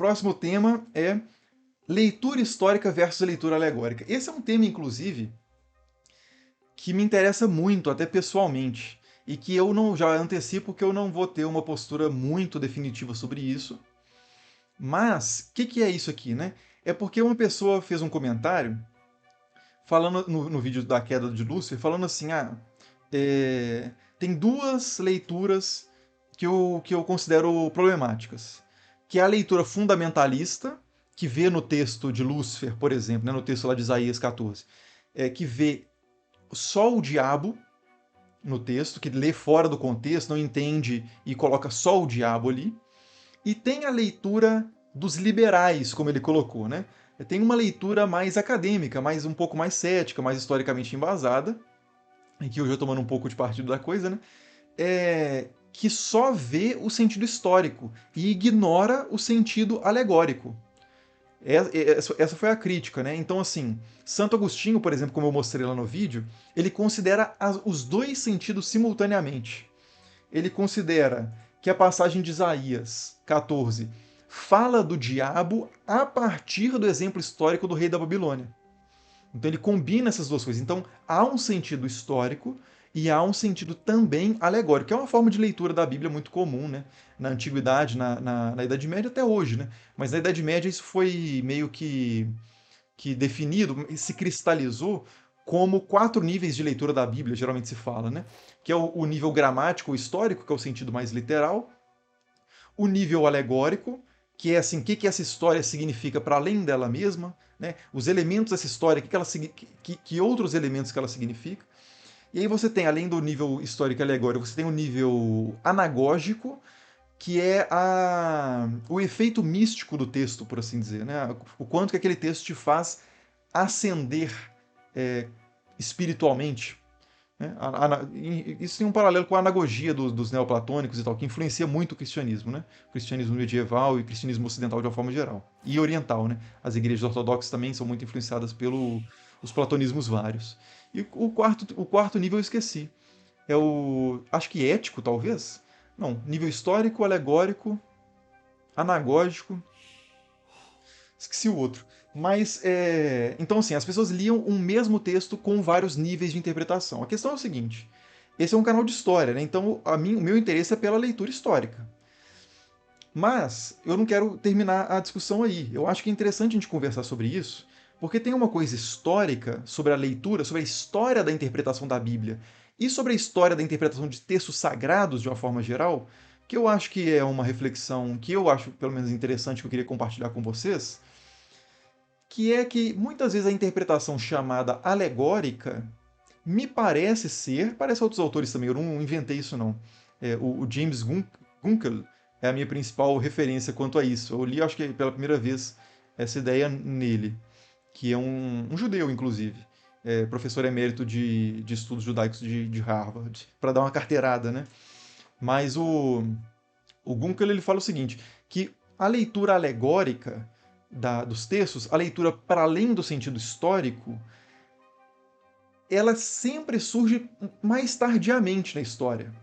próximo tema é leitura histórica versus leitura alegórica. Esse é um tema, inclusive, que me interessa muito, até pessoalmente, e que eu não já antecipo que eu não vou ter uma postura muito definitiva sobre isso. Mas, o que é isso aqui, né? É porque uma pessoa fez um comentário falando no vídeo da queda de Lúcifer, falando assim, tem duas leituras que eu considero problemáticas, que é a leitura fundamentalista, que vê no texto de Lúcifer, por exemplo, né, no texto lá de Isaías 14, que vê só o diabo no texto, que lê fora do contexto, não entende e coloca só o diabo ali. E tem a leitura dos liberais, como ele colocou, né? Tem uma leitura mais acadêmica, um pouco mais cética, mais historicamente embasada, aqui eu já tomando um pouco de partido da coisa, né? Que só vê o sentido histórico e ignora o sentido alegórico. Essa foi a crítica, né? Então, assim, Santo Agostinho, por exemplo, como eu mostrei lá no vídeo, ele considera os dois sentidos simultaneamente. Ele considera que a passagem de Isaías 14 fala do diabo a partir do exemplo histórico do rei da Babilônia. Então ele combina essas duas coisas. Então há um sentido histórico e há um sentido também alegórico, que é uma forma de leitura da Bíblia muito comum, né? Na Antiguidade, na Idade Média até hoje, né? Mas na Idade Média isso foi meio que definido, se cristalizou como 4 níveis de leitura da Bíblia, geralmente se fala, né? Que é o nível gramático histórico, que é o sentido mais literal, o nível alegórico, que é assim, o que essa história significa para além dela mesma, né? Os elementos dessa história, que outros elementos que ela significa. E aí você tem, além do nível histórico e alegórico, você tem o nível anagógico, que é o efeito místico do texto, por assim dizer, né? O quanto que aquele texto te faz ascender é, espiritualmente. Né? Isso tem um paralelo com a anagogia dos neoplatônicos e tal, que influencia muito o cristianismo, né? O cristianismo medieval e o cristianismo ocidental de uma forma geral. E oriental, né? As igrejas ortodoxas também são muito influenciadas pelos platonismos vários. E o quarto nível eu esqueci. É acho que ético, talvez? Não, nível histórico, alegórico, anagógico. Esqueci o outro. Mas, então, assim, as pessoas liam um mesmo texto com vários níveis de interpretação. A questão é o seguinte: esse é um canal de história, né? Então, o meu interesse é pela leitura histórica. Mas eu não quero terminar a discussão aí. Eu acho que é interessante a gente conversar sobre isso, porque tem uma coisa histórica sobre a leitura, sobre a história da interpretação da Bíblia e sobre a história da interpretação de textos sagrados de uma forma geral, que eu acho que é uma reflexão que eu acho, pelo menos, interessante, que eu queria compartilhar com vocês, que é que muitas vezes a interpretação chamada alegórica me parece ser, parece outros autores também, eu não inventei isso não. O James Gunkel é a minha principal referência quanto a isso. Eu li, acho que pela primeira vez, essa ideia nele, que é um judeu, inclusive, professor emérito de estudos judaicos de Harvard, para dar uma carteirada, né? Mas o Gunkel ele fala o seguinte, que a leitura alegórica dos textos, a leitura para além do sentido histórico, ela sempre surge mais tardiamente na história.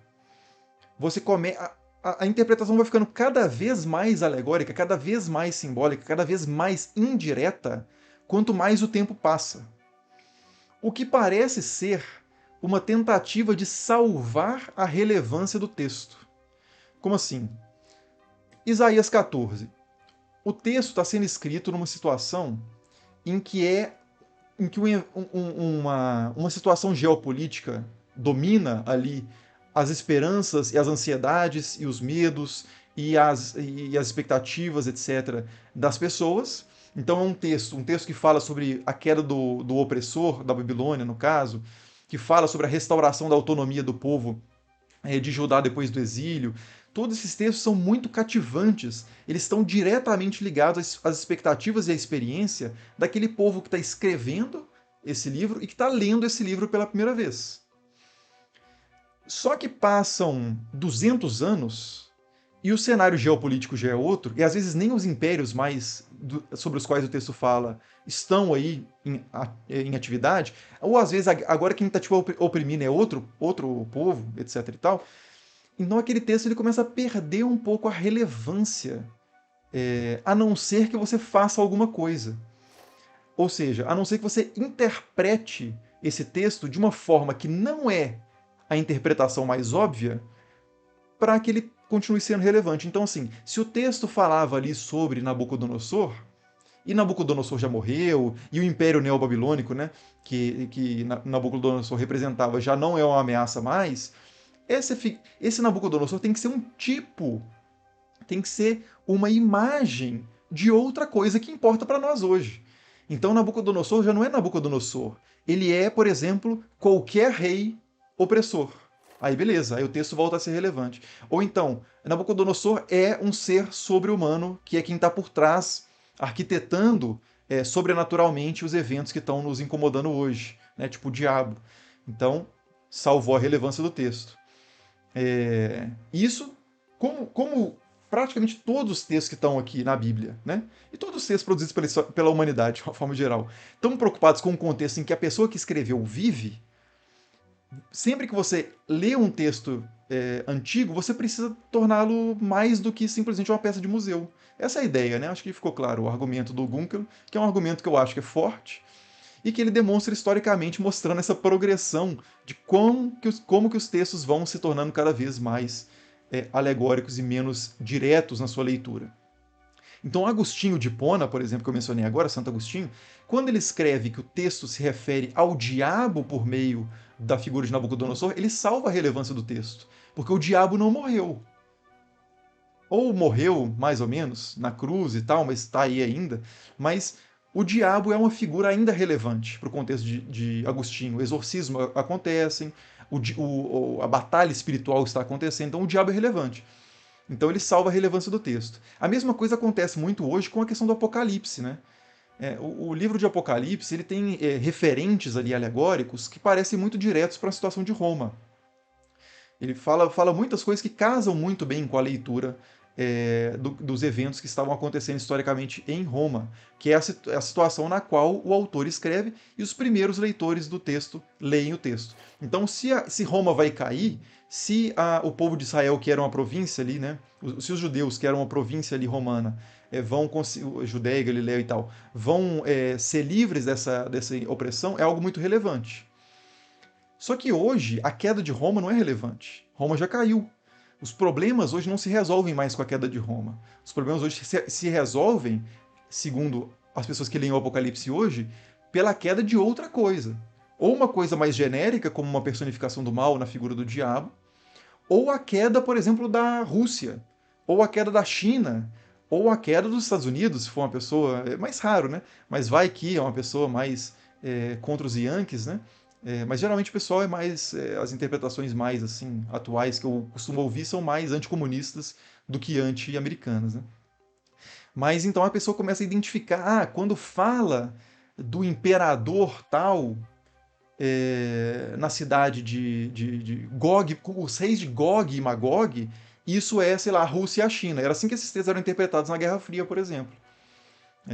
Você come a interpretação vai ficando cada vez mais alegórica, cada vez mais simbólica, cada vez mais indireta, quanto mais o tempo passa. O que parece ser uma tentativa de salvar a relevância do texto. Como assim? Isaías 14. O texto está sendo escrito numa situação em que uma situação geopolítica domina ali as esperanças e as ansiedades e os medos e as expectativas, etc., das pessoas. Então é um texto que fala sobre a queda do opressor, da Babilônia, no caso, que fala sobre a restauração da autonomia do povo de Judá depois do exílio. Todos esses textos são muito cativantes. Eles estão diretamente ligados às expectativas e à experiência daquele povo que está escrevendo esse livro e que está lendo esse livro pela primeira vez. Só que passam 200 anos e o cenário geopolítico já é outro, e às vezes nem os impérios mais sobre os quais o texto fala estão aí em atividade, ou às vezes agora quem está tipo, oprimindo é outro povo, etc e tal. Então aquele texto ele começa a perder um pouco a relevância a não ser que você faça alguma coisa. Ou seja, a não ser que você interprete esse texto de uma forma que não é a interpretação mais óbvia, para que ele continue sendo relevante. Então, assim, se o texto falava ali sobre Nabucodonosor, e Nabucodonosor já morreu, e o Império Neobabilônico, né, que Nabucodonosor representava, já não é uma ameaça mais, esse Nabucodonosor tem que ser um tipo, tem que ser uma imagem de outra coisa que importa para nós hoje. Então Nabucodonosor já não é Nabucodonosor. Ele é, por exemplo, qualquer rei opressor. Aí beleza, aí o texto volta a ser relevante. Ou então, Nabucodonosor é um ser sobre-humano, que é quem está por trás, arquitetando sobrenaturalmente os eventos que estão nos incomodando hoje, né? Tipo o diabo. Então, salvou a relevância do texto. Isso, como praticamente todos os textos que estão aqui na Bíblia, né? E todos os textos produzidos pela humanidade, de uma forma geral, estão preocupados com o contexto em que a pessoa que escreveu vive. Sempre que você lê um texto antigo, você precisa torná-lo mais do que simplesmente uma peça de museu. Essa é a ideia, né? Acho que ficou claro o argumento do Gunkel, que é um argumento que eu acho que é forte, e que ele demonstra historicamente mostrando essa progressão de como que os textos vão se tornando cada vez mais alegóricos e menos diretos na sua leitura. Então, Agostinho de Hipona, por exemplo, que eu mencionei agora, Santo Agostinho, quando ele escreve que o texto se refere ao diabo por meio da figura de Nabucodonosor, ele salva a relevância do texto, porque o diabo não morreu. Ou morreu, mais ou menos, na cruz e tal, mas está aí ainda. Mas o diabo é uma figura ainda relevante para o contexto de Agostinho. O exorcismo acontecem, a batalha espiritual está acontecendo, então o diabo é relevante. Então ele salva a relevância do texto. A mesma coisa acontece muito hoje com a questão do Apocalipse, né? O livro de Apocalipse ele tem referentes ali alegóricos que parecem muito diretos para a situação de Roma. Ele fala muitas coisas que casam muito bem com a leitura dos eventos que estavam acontecendo historicamente em Roma, que é a situação na qual o autor escreve e os primeiros leitores do texto leem o texto. Então, se Roma vai cair, se o povo de Israel, que era uma província ali, né, se os judeus, que eram uma província ali romana, Judéia, Galiléia e tal, vão ser livres dessa opressão, é algo muito relevante. Só que hoje a queda de Roma não é relevante. Roma já caiu. Os problemas hoje não se resolvem mais com a queda de Roma. Os problemas hoje se resolvem, segundo as pessoas que leem o Apocalipse hoje, pela queda de outra coisa. Ou uma coisa mais genérica, como uma personificação do mal na figura do diabo, ou a queda, por exemplo, da Rússia, ou a queda da China, ou a queda dos Estados Unidos, se for uma pessoa. É mais raro, né? Mas vai que é uma pessoa mais contra os Yankees, né? Mas geralmente o pessoal é mais. As interpretações mais assim atuais que eu costumo ouvir são mais anticomunistas do que anti-americanas, né? Mas então a pessoa começa a identificar, quando fala do imperador tal, na cidade de Gog, os reis de Gog e Magog, isso é, sei lá, a Rússia e a China. Era assim que esses textos eram interpretados na Guerra Fria, por exemplo.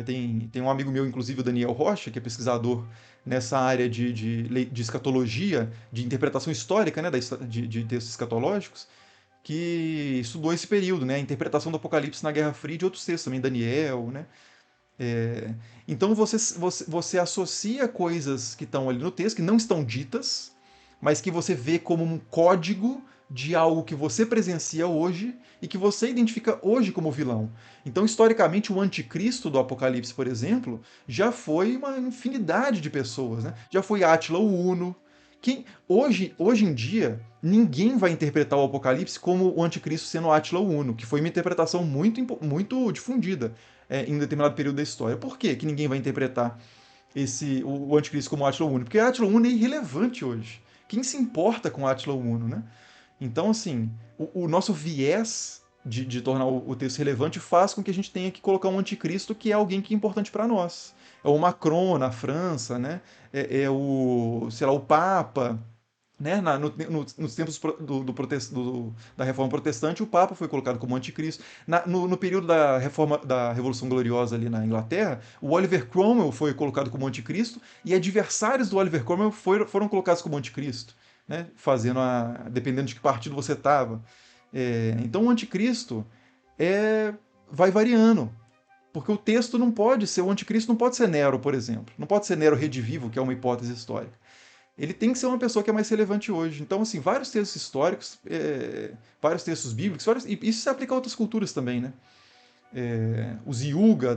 Tem um amigo meu, inclusive o Daniel Rocha, que é pesquisador nessa área de escatologia, de interpretação histórica, né, de textos escatológicos, que estudou esse período, né, a interpretação do Apocalipse na Guerra Fria e de outros textos também, Daniel, né. Então você associa coisas que estão ali no texto, que não estão ditas, mas que você vê como um código de algo que você presencia hoje e que você identifica hoje como vilão. Então, historicamente, o anticristo do Apocalipse, por exemplo, já foi uma infinidade de pessoas. Né? Já foi Átila o Uno. Hoje em dia, ninguém vai interpretar o Apocalipse como o anticristo sendo Átila o Uno, que foi uma interpretação muito difundida em determinado período da história. Por que ninguém vai interpretar o anticristo como Átila o Uno? Porque Átila o Uno é irrelevante hoje. Quem se importa com Átila o Uno, né? Então, assim, o nosso viés de tornar o texto relevante faz com que a gente tenha que colocar um anticristo que é alguém que é importante para nós. É o Macron na França, né? Sei lá, o Papa, né? Nos tempos da Reforma Protestante, o Papa foi colocado como anticristo. No período da Reforma, da Revolução Gloriosa ali na Inglaterra, o Oliver Cromwell foi colocado como anticristo e adversários do Oliver Cromwell foram colocados como anticristo, né? Dependendo de que partido você estava. Então, o anticristo é vai variando. Porque o texto não pode ser, o anticristo não pode ser Nero, por exemplo. Não pode ser Nero redivivo, que é uma hipótese histórica. Ele tem que ser uma pessoa que é mais relevante hoje. Então, assim, vários textos históricos, vários textos bíblicos, e isso se aplica a outras culturas também, né? Os yuga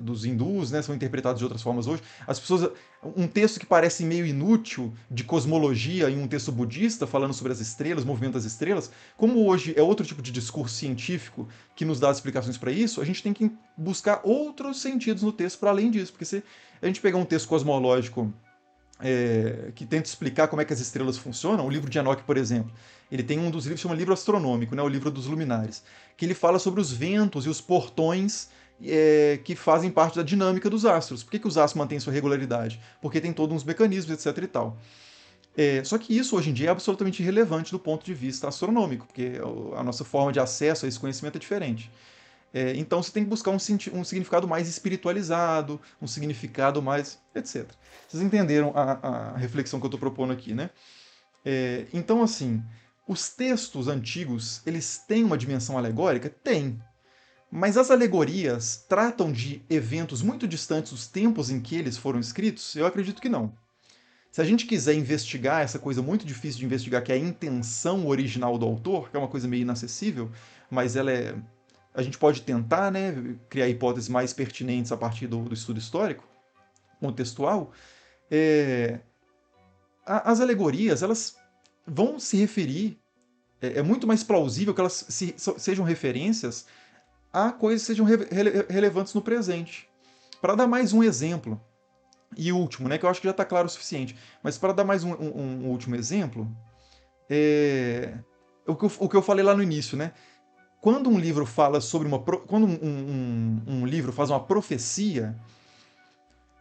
dos hindus, né, são interpretados de outras formas hoje. As pessoas, um texto que parece meio inútil de cosmologia em um texto budista falando sobre as estrelas, movimento das estrelas, como hoje é outro tipo de discurso científico que nos dá as explicações para isso, a gente tem que buscar outros sentidos no texto para além disso, porque se a gente pegar um texto cosmológico que tenta explicar como é que as estrelas funcionam, o livro de Enoch, por exemplo, ele tem um dos livros que chama Livro Astronômico, né, o livro dos luminares, que ele fala sobre os ventos e os portões que fazem parte da dinâmica dos astros. Por que os astros mantêm sua regularidade? Porque tem todos uns mecanismos, etc. e tal. Só que isso hoje em dia é absolutamente irrelevante do ponto de vista astronômico, porque a nossa forma de acesso a esse conhecimento é diferente. Então você tem que buscar um significado mais espiritualizado, um significado mais, etc. Vocês entenderam a reflexão que eu estou propondo aqui, né? Então, assim, os textos antigos, eles têm uma dimensão alegórica? Tem. Mas as alegorias tratam de eventos muito distantes dos tempos em que eles foram escritos? Eu acredito que não. Se a gente quiser investigar essa coisa muito difícil de investigar, que é a intenção original do autor, que é uma coisa meio inacessível, mas a gente pode tentar, né, criar hipóteses mais pertinentes a partir do estudo histórico, contextual. É, as alegorias, elas vão se referir, é muito mais plausível que elas sejam referências a coisas que sejam relevantes no presente. Para dar mais um exemplo, e último, né, que eu acho que já está claro o suficiente, mas para dar mais um último exemplo, o que eu falei lá no início, né? Quando um livro fala sobre quando um livro faz uma profecia,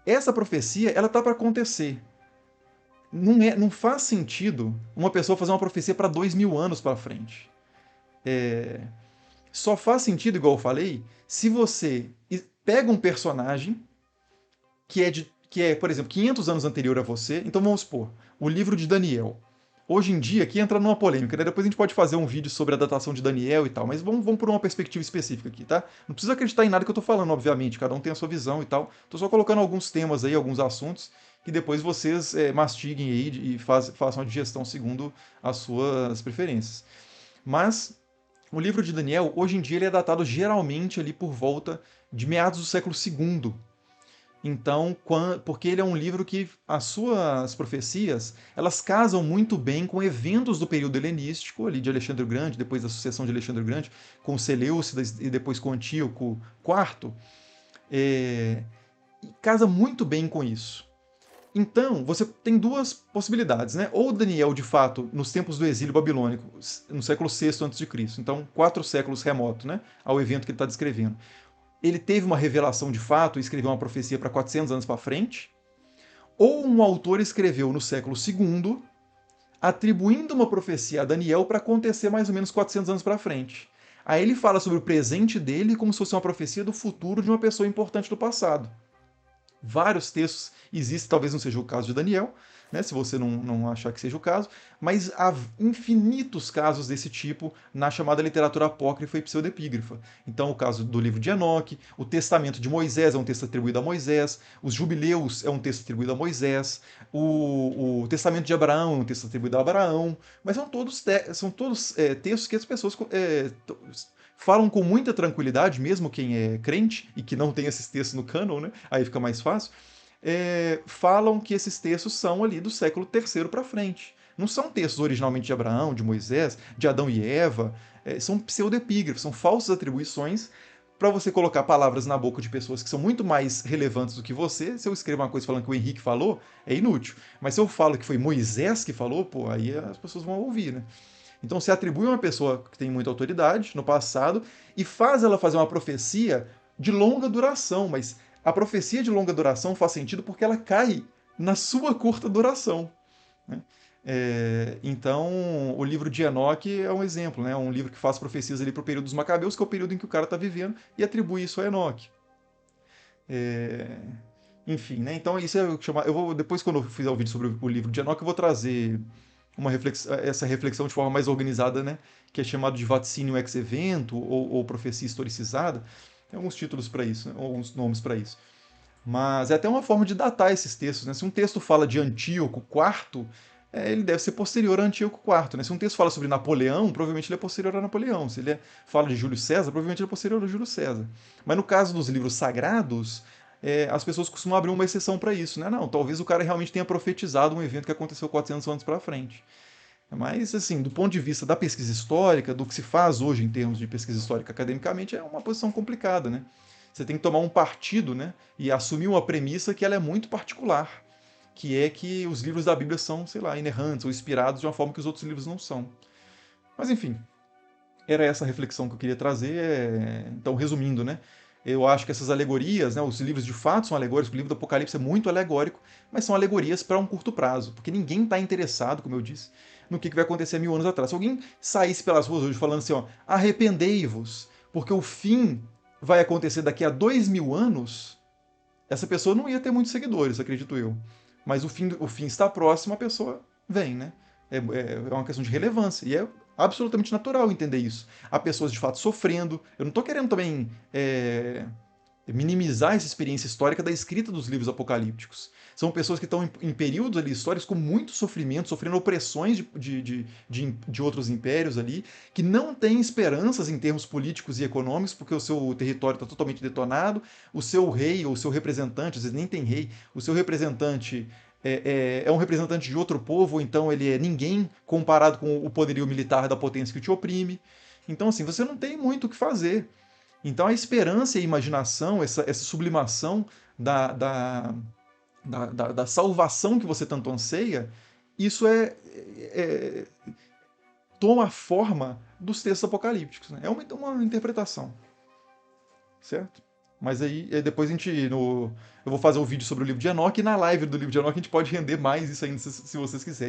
essa profecia ela tá para acontecer. Não faz sentido uma pessoa fazer uma profecia para 2.000 anos para frente. Só faz sentido, igual eu falei, se você pega um personagem que é, por exemplo, 500 anos anterior a você. Então vamos supor, o livro de Daniel. Hoje em dia, aqui entra numa polêmica, né? Depois a gente pode fazer um vídeo sobre a datação de Daniel e tal, mas vamos por uma perspectiva específica aqui, tá? Não precisa acreditar em nada que eu tô falando, obviamente, cada um tem a sua visão e tal. Tô só colocando alguns temas aí, alguns assuntos, que depois vocês mastiguem aí e façam a digestão segundo as suas preferências. Mas o livro de Daniel, hoje em dia, ele é datado geralmente ali por volta de meados do século II. Então, porque ele é um livro que as suas profecias, elas casam muito bem com eventos do período helenístico, ali de Alexandre o Grande, depois da sucessão de Alexandre o Grande, com Seleucidas e depois com Antíoco IV, e casa muito bem com isso. Então, você tem duas possibilidades, né? Ou Daniel, de fato, nos tempos do exílio babilônico, no século VI a.C., então 4 séculos remoto, né, ao evento que ele está descrevendo, ele teve uma revelação de fato e escreveu uma profecia para 400 anos para frente, ou um autor escreveu no século II, atribuindo uma profecia a Daniel para acontecer mais ou menos 400 anos para frente. Aí ele fala sobre o presente dele como se fosse uma profecia do futuro de uma pessoa importante do passado. Vários textos existem, talvez não seja o caso de Daniel, né, se você não achar que seja o caso, mas há infinitos casos desse tipo na chamada literatura apócrifa e pseudepígrafa. Então, o caso do livro de Enoque, o Testamento de Moisés é um texto atribuído a Moisés, os Jubileus é um texto atribuído a Moisés, o Testamento de Abraão é um texto atribuído a Abraão, mas são todos textos que as pessoas falam com muita tranquilidade, mesmo quem é crente e que não tem esses textos no cânon, né? Aí fica mais fácil. Falam que esses textos são ali do século III para frente. Não são textos originalmente de Abraão, de Moisés, de Adão e Eva. São pseudepígrafos, são falsas atribuições para você colocar palavras na boca de pessoas que são muito mais relevantes do que você. Se eu escrevo uma coisa falando que o Henrique falou, é inútil. Mas se eu falo que foi Moisés que falou, pô, aí as pessoas vão ouvir, né? Então se atribui a uma pessoa que tem muita autoridade no passado e faz ela fazer uma profecia de longa duração, mas a profecia de longa duração faz sentido porque ela cai na sua curta duração, né? Então, o livro de Enoque é um exemplo, né? Um livro que faz profecias ali para o período dos Macabeus, que é o período em que o cara está vivendo, e atribui isso a Enoque. É, Enfim, né? Então isso é o que chama. Eu vou depois, quando eu fizer o vídeo sobre o livro de Enoque, eu vou trazer essa reflexão de forma mais organizada, né? Que é chamado de vaticínio ex evento ou profecia historicizada. Tem alguns títulos para isso, né? Alguns nomes para isso. Mas é até uma forma de datar esses textos, né? Se um texto fala de Antíoco IV, ele deve ser posterior a Antíoco IV, né? Se um texto fala sobre Napoleão, provavelmente ele é posterior a Napoleão. Se fala de Júlio César, provavelmente ele é posterior a Júlio César. Mas no caso dos livros sagrados, as pessoas costumam abrir uma exceção para isso, né? Não, talvez o cara realmente tenha profetizado um evento que aconteceu 400 anos para frente. Mas, assim, do ponto de vista da pesquisa histórica, do que se faz hoje em termos de pesquisa histórica academicamente, é uma posição complicada, né? Você tem que tomar um partido, né? E assumir uma premissa que ela é muito particular, que é que os livros da Bíblia são, sei lá, inerrantes ou inspirados de uma forma que os outros livros não são. Mas, enfim, era essa a reflexão que eu queria trazer. Então, resumindo, né? Eu acho que essas alegorias, né, os livros de fato são alegóricos, o livro do Apocalipse é muito alegórico, mas são alegorias para um curto prazo, porque ninguém está interessado, como eu disse, no que vai acontecer 1000 anos atrás. Se alguém saísse pelas ruas hoje falando assim, ó, arrependei-vos, porque o fim vai acontecer daqui a 2000 anos, essa pessoa não ia ter muitos seguidores, acredito eu. Mas o fim está próximo, a pessoa vem, né? É uma questão de relevância. E é absolutamente natural entender isso. Há pessoas de fato sofrendo. Eu não estou querendo também minimizar essa experiência histórica da escrita dos livros apocalípticos. São pessoas que estão em períodos ali históricos com muito sofrimento, sofrendo opressões de outros impérios ali, que não têm esperanças em termos políticos e econômicos, porque o seu território está totalmente detonado, o seu rei ou o seu representante, às vezes nem tem rei, o seu representante é um representante de outro povo, então ele é ninguém comparado com o poderio militar da potência que te oprime. Então, assim, você não tem muito o que fazer. Então a esperança e a imaginação, essa sublimação da, da, da salvação que você tanto anseia, isso é toma a forma dos textos apocalípticos. Né? É uma interpretação, certo? Mas aí depois a gente. Eu vou fazer um vídeo sobre o livro de Enoque e na live do livro de Enoque a gente pode render mais isso ainda se vocês quiserem.